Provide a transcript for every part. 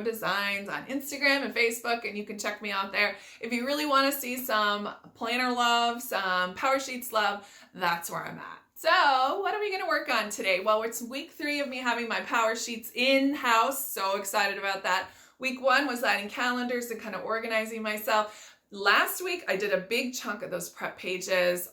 Krodesigns on Instagram and Facebook, and you can check me out there. If you really want to see some planner love, some PowerSheets love, that's where I'm at. So what are we going to work on today? Well, it's week 3 of me having my PowerSheets in-house. So excited about that. Week 1 was adding calendars and kind of organizing myself. Last week, I did a big chunk of those prep pages.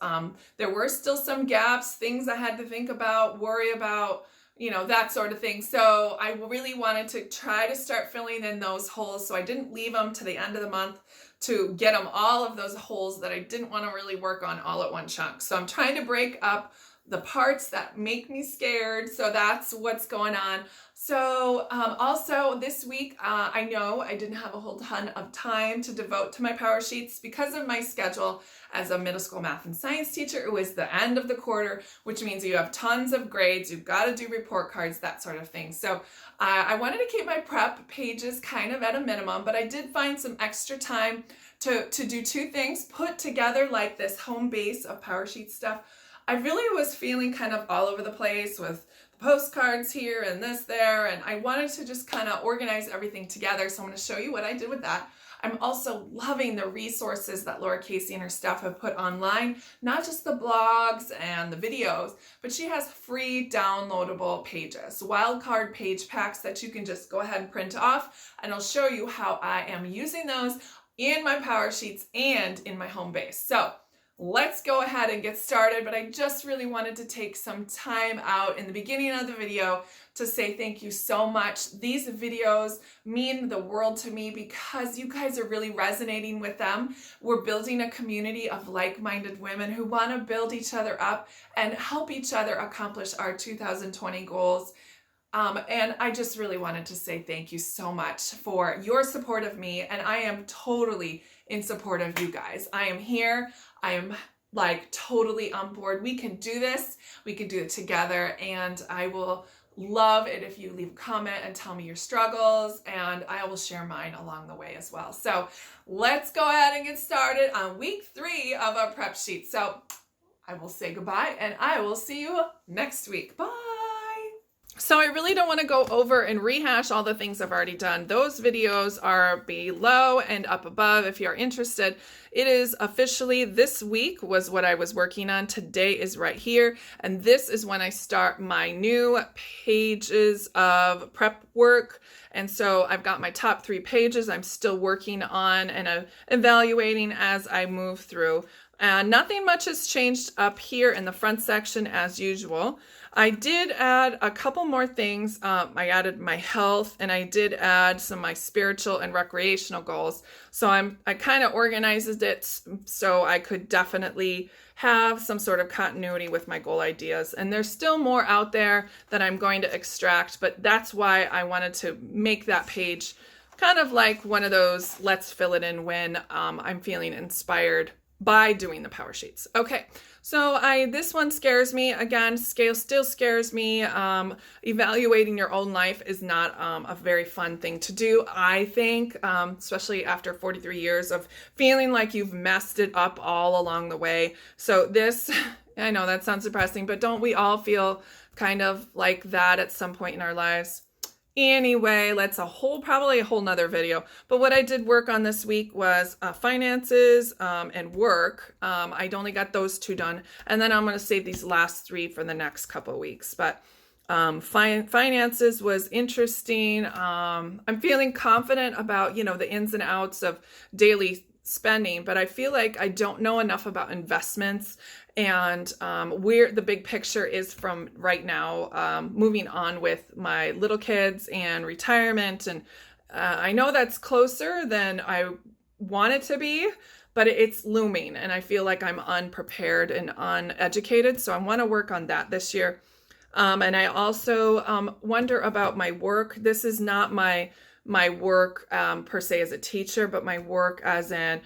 There were still some gaps, things I had to think about, worry about, that sort of thing. So I really wanted to try to start filling in those holes. So I didn't leave them to the end of the month to get them all of those holes that I didn't want to really work on all at one chunk. So I'm trying to break up the parts that make me scared. So that's what's going on. So also this week, I know I didn't have a whole ton of time to devote to my PowerSheets because of my schedule as a middle school math and science teacher. It was the end of the quarter, which means you have tons of grades. You've got to do report cards, that sort of thing. So I wanted to keep my prep pages kind of at a minimum, but I did find some extra time to do 2 things, put together like this home base of PowerSheet stuff. I really was feeling kind of all over the place with the postcards here and this there, and I wanted to just kind of organize everything together. So I'm going to show you what I did with that. I'm also loving the resources that Laura Casey and her staff have put online, not just the blogs and the videos, but she has free downloadable pages, wildcard page packs that you can just go ahead and print off, and I'll show you how I am using those in my PowerSheets and in my home base. So let's go ahead and get started, but I just really wanted to take some time out in the beginning of the video to say thank you so much. These videos mean the world to me because you guys are really resonating with them. We're building a community of like-minded women who want to build each other up and help each other accomplish our 2020 goals. And I just really wanted to say thank you so much for your support of me, and I am totally in support of you guys. I am here. I am like totally on board. We can do this. We can do it together, and I will love it if you leave a comment and tell me your struggles, and I will share mine along the way as well. So let's go ahead and get started on week 3 of our prep sheet. So I will say goodbye, and I will see you next week. Bye. So I really don't want to go over and rehash all the things I've already done. Those videos are below and up above if you're interested. It is officially this week was what I was working on. Today is right here. And this is when I start my new pages of prep work. And so I've got my top 3 pages I'm still working on and evaluating as I move through. Nothing much has changed up here in the front section as usual. I did add a couple more things. I added my health, and I did add some of my spiritual and recreational goals. So I kind of organized it so I could definitely have some sort of continuity with my goal ideas. And there's still more out there that I'm going to extract, but that's why I wanted to make that page kind of like one of those let's fill it in when I'm feeling inspired by doing the PowerSheets. Okay, so this one scares me. Again, scale still scares me. Evaluating your own life is not a very fun thing to do, I think, especially after 43 years of feeling like you've messed it up all along the way. So this, I know that sounds depressing, but don't we all feel kind of like that at some point in our lives? Anyway, that's probably a whole nother video. But what I did work on this week was finances and work. I'd only got those 2 done. And then I'm going to save these last 3 for the next couple of weeks. But finances was interesting. I'm feeling confident about, the ins and outs of daily spending, but I feel like I don't know enough about investments and where the big picture is from right now, moving on with my little kids and retirement. And I know that's closer than I want it to be, but it's looming, and I feel like I'm unprepared and uneducated. So I want to work on that this year. And I also wonder about my work. This is not my work per se as a teacher, but my work as in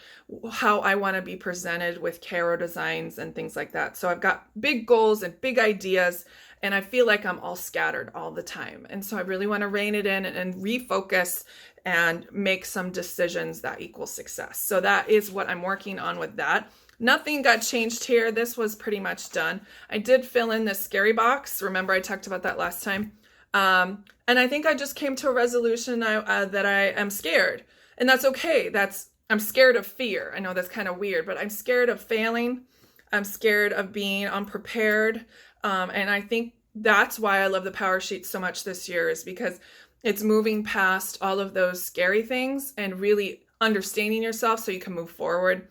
how I want to be presented with krodesigns and things like that. So I've got big goals and big ideas, and I feel like I'm all scattered all the time. And so I really want to rein it in and refocus and make some decisions that equal success. So that is what I'm working on with that. Nothing got changed here. This was pretty much done. I did fill in this scary box. Remember I talked about that last time? And I think I just came to a resolution that I am scared. And that's okay. I'm scared of fear. I know that's kind of weird, but I'm scared of failing. I'm scared of being unprepared. And I think that's why I love the PowerSheets so much this year, is because it's moving past all of those scary things and really understanding yourself so you can move forward.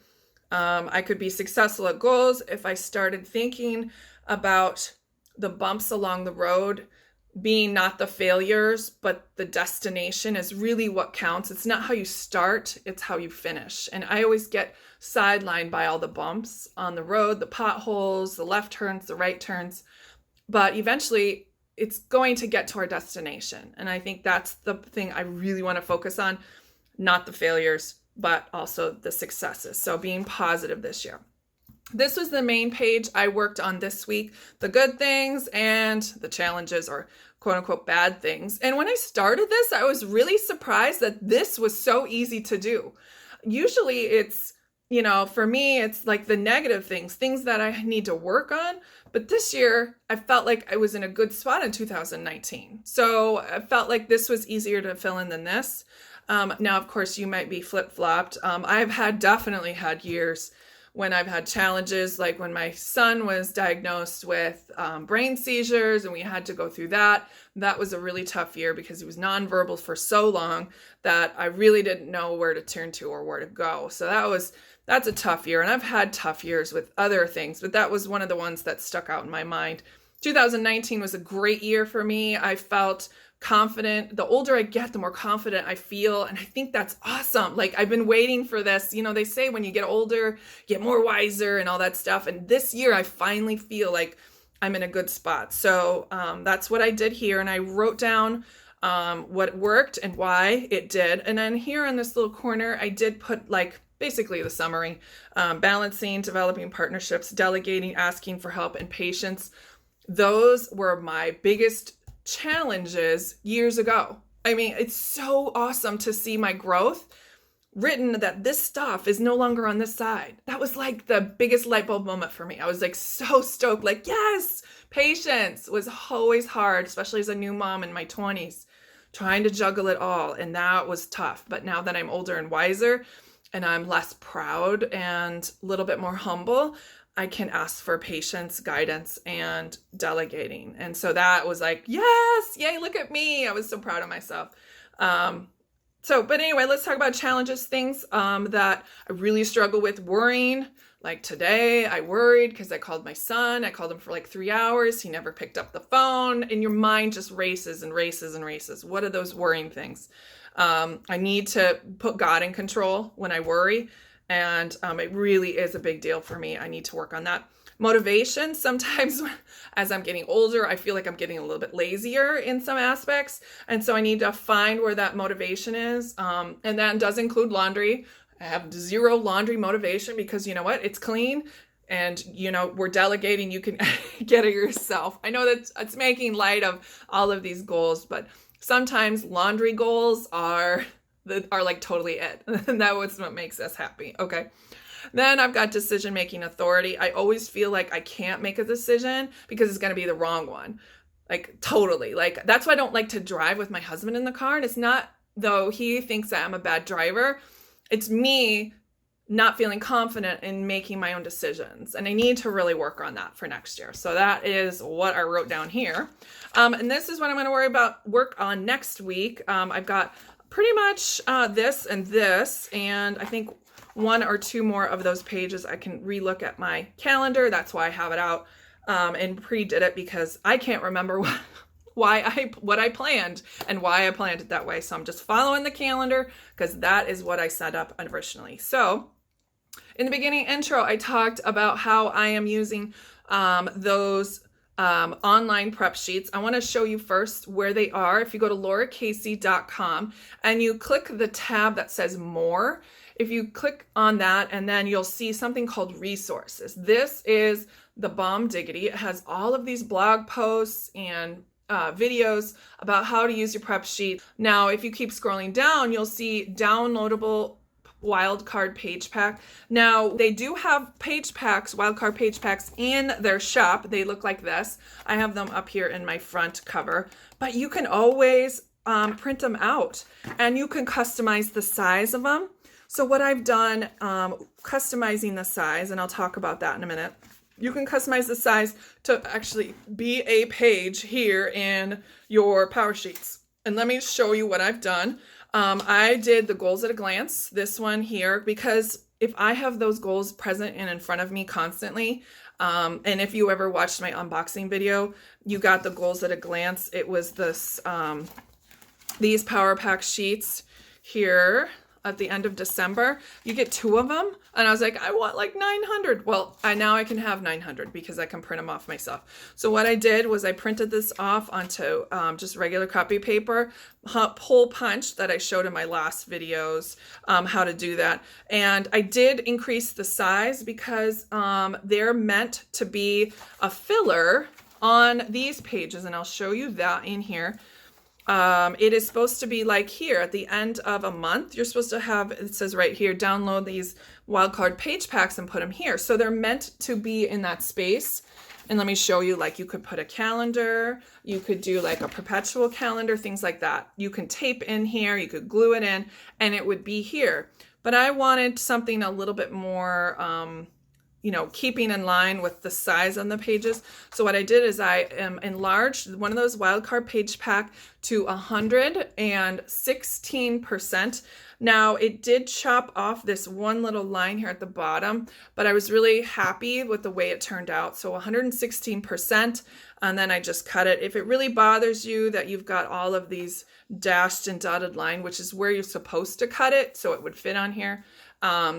I could be successful at goals if I started thinking about the bumps along the road being not the failures, but the destination is really what counts. It's not how you start, it's how you finish. And I always get sidelined by all the bumps on the road, the potholes, the left turns, the right turns. But eventually it's going to get to our destination. And I think that's the thing I really want to focus on, not the failures, but also the successes. So being positive this year. This was the main page I worked on this week, the good things and the challenges, or quote unquote bad things. And when I started this, I was really surprised that this was so easy to do. Usually it's, for me, it's like the negative things that I need to work on. But this year, I felt like I was in a good spot in 2019. So I felt like this was easier to fill in than this. Now, of course, you might be flip-flopped. I've definitely had years when I've had challenges, like when my son was diagnosed with brain seizures and we had to go through that. That was a really tough year because he was nonverbal for so long that I really didn't know where to turn to or where to go. So that's a tough year. And I've had tough years with other things, but that was one of the ones that stuck out in my mind. 2019 was a great year for me. I felt confident. The older I get, the more confident I feel. And I think that's awesome. Like, I've been waiting for this. They say when you get older, you get more wiser and all that stuff. And this year, I finally feel like I'm in a good spot. So that's what I did here. And I wrote down what worked and why it did. And then here in this little corner, I did put basically the summary: balancing, developing partnerships, delegating, asking for help, and patience. Those were my biggest challenges years ago. I mean, it's so awesome to see my growth written, that this stuff is no longer on this side. That was like the biggest light bulb moment for me. I was like so stoked, like, yes. Patience was always hard, especially as a new mom in my 20s, trying to juggle it all. And that was tough. But now that I'm older and wiser and I'm less proud and a little bit more humble, I can ask for patience, guidance, and delegating. And so that was like, yes, yay, look at me. I was so proud of myself. But anyway, let's talk about challenges, things that I really struggle with. Worrying. Like today, I worried because I called my son. I called him for 3 hours. He never picked up the phone. And your mind just races and races and races. What are those worrying things? I need to put God in control when I worry. And it really is a big deal for me. I need to work on that. Motivation. Sometimes as I'm getting older, I feel like I'm getting a little bit lazier in some aspects. And so I need to find where that motivation is. And that does include laundry. I have zero laundry motivation because you know what? It's clean. And, we're delegating. You can get it yourself. I know that it's making light of all of these goals, but sometimes laundry goals are totally it. And that was what makes us happy. Okay. Then I've got decision-making authority. I always feel like I can't make a decision because it's going to be the wrong one. Totally. That's why I don't like to drive with my husband in the car. And it's not though he thinks that I'm a bad driver. It's me not feeling confident in making my own decisions. And I need to really work on that for next year. So that is what I wrote down here. And this is what I'm going to work on next week. I've got pretty much this and this, and I think 1 or 2 more of those pages I can relook at my calendar. That's why I have it out and pre-did it, because I can't remember what I planned and why I planned it that way. So I'm just following the calendar because that is what I set up originally. So in the beginning intro, I talked about how I am using those online prep sheets. I want to show you first where they are. If you go to lauracasey.com and you click the tab that says more, if you click on that, and then you'll see something called resources. This is the bomb diggity. It has all of these blog posts and videos about how to use your prep sheet. Now, if you keep scrolling down, you'll see downloadable wildcard page pack. Now, they do have page packs, wildcard page packs in their shop. They look like this. I have them up here in my front cover, but you can always print them out, and you can customize the size of them. So what I've done, customizing the size, and I'll talk about that in a minute. You can customize the size to actually be a page here in your PowerSheets. And let me show you what I've done. I did the goals at a glance, this one here, because if I have those goals present and in front of me constantly, and if you ever watched my unboxing video, you got the goals at a glance. It was this, these Power Pack sheets here at the end of December. You get 2 of them, and I was like, I want like 900. Well, now I can have 900 because I can print them off myself. So what I did was I printed this off onto just regular copy paper, hole punch that I showed in my last videos, how to do that. And I did increase the size because they're meant to be a filler on these pages, and I'll show you that in here. It is supposed to be like here at the end of a month. You're supposed to have, it says right here, download these wildcard page packs and put them here. So they're meant to be in that space. And let me show you, like you could put a calendar, you could do like a perpetual calendar, things like that. You can tape in here, you could glue it in, and it would be here. But I wanted something a little bit more, you know, keeping in line with the size on the pages. So what I did is I enlarged one of those wildcard page pack to 116%. Now it did chop off this one little line here at the bottom, but I was really happy with the way it turned out. So 116%, and then I just cut it. If it really bothers you that you've got all of these dashed and dotted line, which is where you're supposed to cut it so it would fit on here,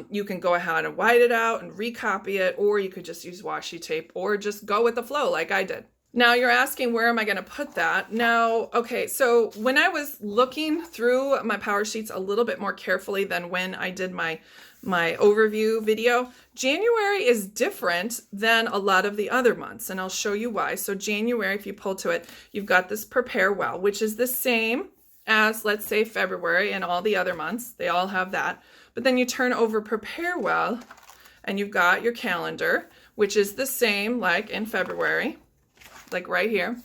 you can go ahead and white it out and recopy it, or you could just use washi tape or just go with the flow like I did. Now you're asking, where am I going to put that? Now, okay, so when I was looking through my PowerSheets a little bit more carefully than when I did my overview video, January is different than a lot of the other months, and I'll show you why. So January, if you pull to it, you've got this prepare well, which is the same as, let's say, February and all the other months. They all have that. But then you turn over prepare well, and you've got your calendar, which is the same like in February, like right here.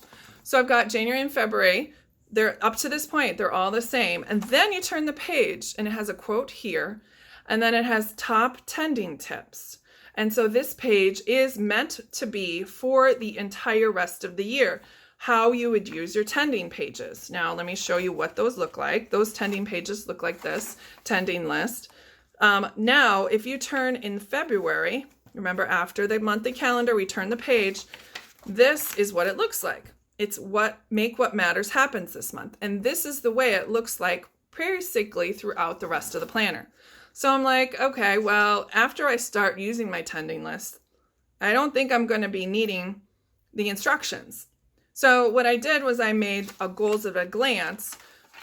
So I've got January and February. They're up to this point, they're all the same. And then you turn the page and it has a quote here, and then it has top tending tips. And so this page is meant to be for the entire rest of the year, how you would use your tending pages. Now, let me show you what those look like. Those tending pages look like this, tending list. Now, if you turn in February, remember after the monthly calendar, we turn the page, this is what it looks like. It's what matters happens this month. And this is the way it looks like basically throughout the rest of the planner. So I'm like, okay, well, after I start using my tending list, I don't think I'm going to be needing the instructions. So what I did was I made a goals at a glance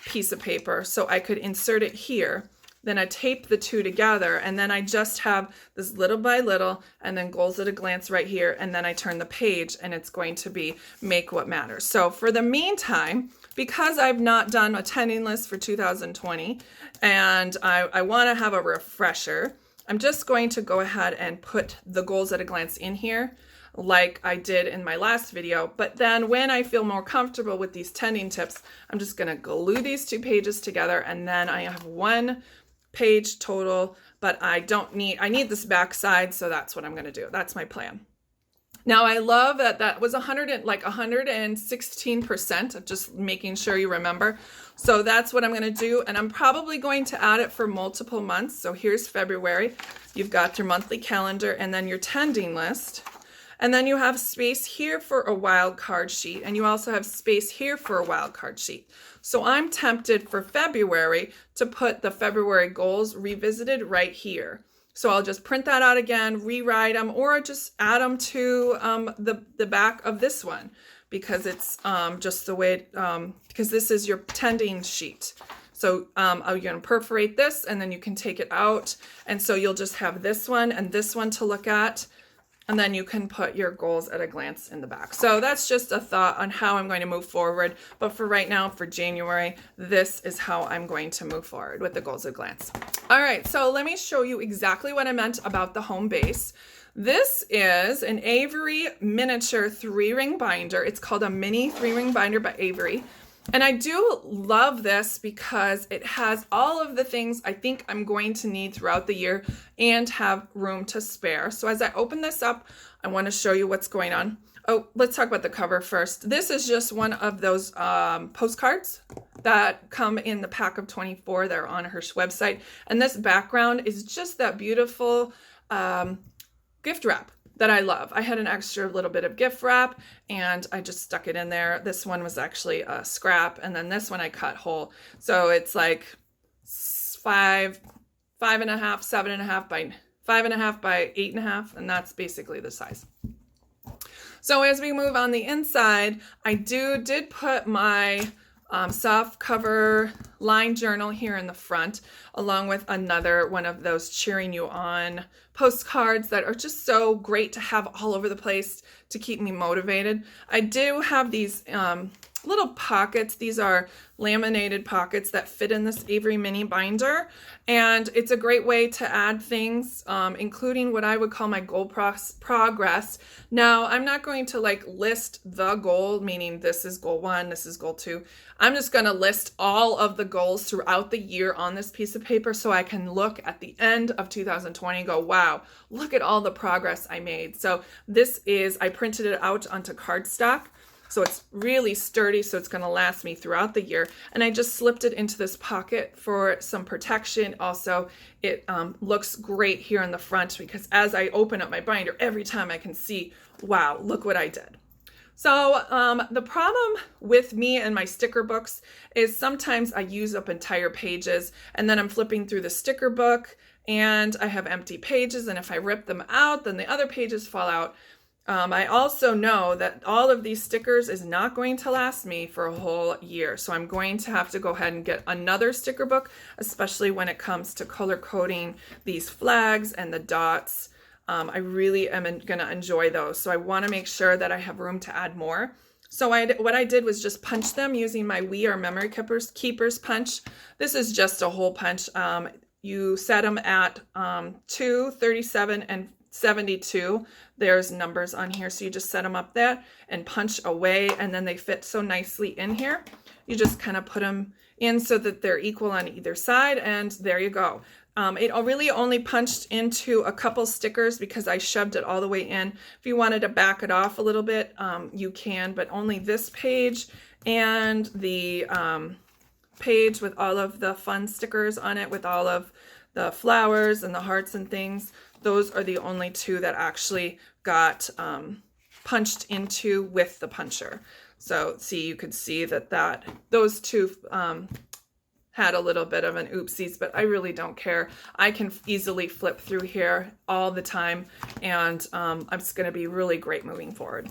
piece of paper so I could insert it here. Then I tape the two together, and then I just have this little by little, and then goals at a glance right here, and then I turn the page, and it's going to be make what matters. So for the meantime, because I've not done a tending list for 2020, and I want to have a refresher, I'm just going to go ahead and put the goals at a glance in here, like I did in my last video. But then when I feel more comfortable with these tending tips, I'm just going to glue these two pages together, and then I have one page total, but I need this back side, so that's what I'm going to do. That's my plan. Now I love that was 116% of just making sure you remember. So that's what I'm going to do, and I'm probably going to add it for multiple months. So here's February. You've got your monthly calendar and then your tending list. And then you have space here for a wild card sheet, and you also have space here for a wild card sheet. So I'm tempted for February to put the February goals revisited right here. So I'll just print that out again, rewrite them, or just add them to the back of this one, because it's just the way, because this is your tending sheet. So you're going to perforate this, and then you can take it out. And so you'll just have this one and this one to look at. and then you can put your goals at a glance in the back. So that's just a thought on how I'm going to move forward. But for right now, for January, this is how I'm going to move forward with the goals at a glance. All right, so let me show you exactly what I meant about the home base. This is an Avery miniature 3-ring binder. It's called a mini 3-ring binder by Avery. And I do love this because it has all of the things I think I'm going to need throughout the year and have room to spare. So as I open this up, I want to show you what's going on. Oh, let's talk about the cover first. This is just one of those postcards that come in the pack of 24 that are on her website. And this background is just that beautiful gift wrap that I love. I had an extra little bit of gift wrap and I just stuck it in there. This one was actually a scrap, and then this one I cut whole. So it's like 5.5, 7.5 by 5.5 by 8.5, and that's basically the size. So as we move on the inside, I did put my soft cover line journal here in the front, along with another one of those cheering you on postcards that are just so great to have all over the place to keep me motivated. I do have these little pockets. These are laminated pockets that fit in this Avery mini binder, and it's a great way to add things, including what I would call my goal progress. Now, I'm not going to like list the goal, meaning this is goal 1, this is goal 2. I'm just going to list all of the goals throughout the year on this piece of paper so I can look at the end of 2020 and go, wow, look at all the progress I made. So this is, I printed it out onto cardstock. So it's really sturdy, so it's going to last me throughout the year. And I just slipped it into this pocket for some protection. Also, it looks great here in the front because as I open up my binder, every time I can see, wow, look what I did. So the problem with me and my sticker books is sometimes I use up entire pages and then I'm flipping through the sticker book and I have empty pages, and if I rip them out, then the other pages fall out. I also know that all of these stickers is not going to last me for a whole year. So I'm going to have to go ahead and get another sticker book, especially when it comes to color coding these flags and the dots. I really am going to enjoy those. So I want to make sure that I have room to add more. So what I did was just punch them using my We Are Memory Keepers punch. This is just a hole punch. You set them at 2, 37, and 72. There's numbers on here, so you just set them up there and punch away, and then they fit so nicely in here. You just kind of put them in so that they're equal on either side, and there you go. It really only punched into a couple stickers because I shoved it all the way in. If you wanted to back it off a little bit, you can, but only this page and the page with all of the fun stickers on it with all of the flowers and the hearts and things. Those are the only two that actually got punched into with the puncher. So see, you could see that those two had a little bit of an oopsies, but I really don't care. I can easily flip through here all the time, and it's going to be really great moving forward.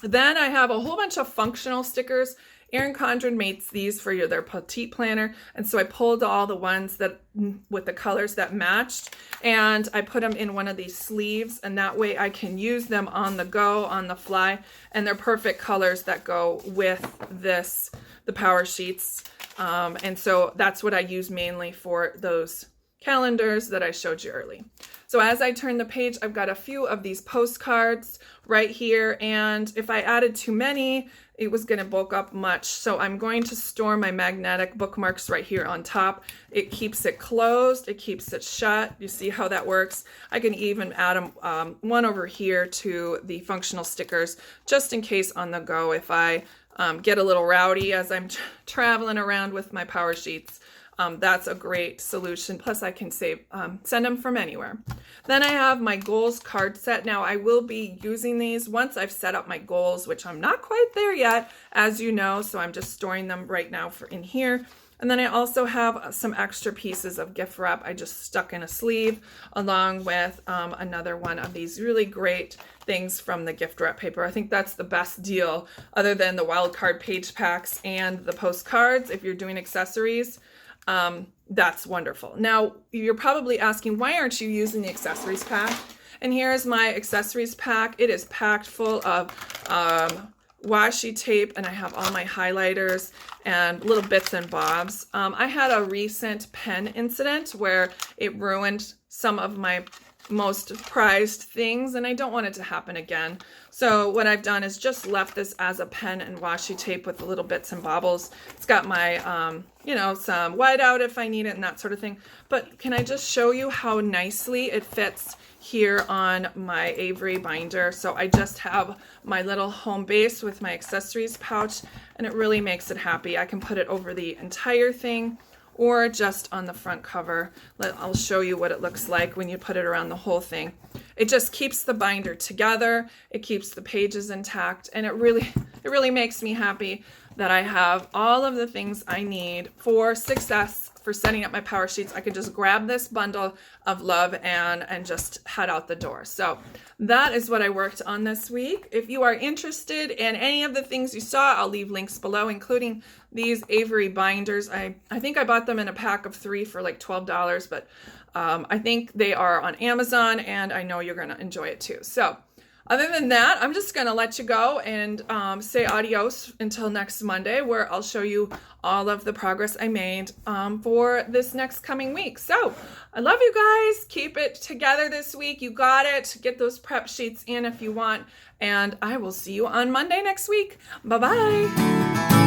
Then I have a whole bunch of functional stickers. Erin Condren makes these for their petite planner, and so I pulled all the ones that with the colors that matched, and I put them in one of these sleeves, and that way I can use them on the go, on the fly, and they're perfect colors that go with the PowerSheets, and so that's what I use mainly for those calendars that I showed you early. So as I turn the page, I've got a few of these postcards right here, and if I added too many, it was going to bulk up much. So I'm going to store my magnetic bookmarks right here on top. It keeps it closed, it keeps it shut. You see how that works? I can even add one over here to the functional stickers, just in case on the go if I get a little rowdy as I'm traveling around with my PowerSheets. That's a great solution. Plus I can send them from anywhere. Then I have my goals card set. Now I will be using these once I've set up my goals, which I'm not quite there yet, as you know, so I'm just storing them right now in here. And then I also have some extra pieces of gift wrap I just stuck in a sleeve, along with another one of these really great things from the gift wrap paper. I think that's the best deal other than the wild card page packs and the postcards if you're doing accessories. That's wonderful. Now, you're probably asking, why aren't you using the accessories pack? And here's my accessories pack. It is packed full of washi tape, and I have all my highlighters and little bits and bobs. I had a recent pen incident where it ruined some of my most prized things, and I don't want it to happen again. So what I've done is just left this as a pen and washi tape with the little bits and bobbles. It's got my, you know, some whiteout if I need it and that sort of thing. But can I just show you how nicely it fits here on my Avery binder? So I just have my little home base with my accessories pouch, and it really makes it happy. I can put it over the entire thing or just on the front cover. I'll show you what it looks like when you put it around the whole thing. It just keeps the binder together, it keeps the pages intact, and it really makes me happy that I have all of the things I need for success for setting up my PowerSheets. I can just grab this bundle of love and just head out the door. So that is what I worked on this week. If you are interested in any of the things you saw, I'll leave links below, including these Avery binders. I think I bought them in a pack of 3 for like $12, but I think they are on Amazon, and I know you're going to enjoy it too. So other than that, I'm just going to let you go and say adios until next Monday, where I'll show you all of the progress I made for this next coming week. So I love you guys. Keep it together this week. You got it. Get those prep sheets in if you want. And I will see you on Monday next week. Bye-bye.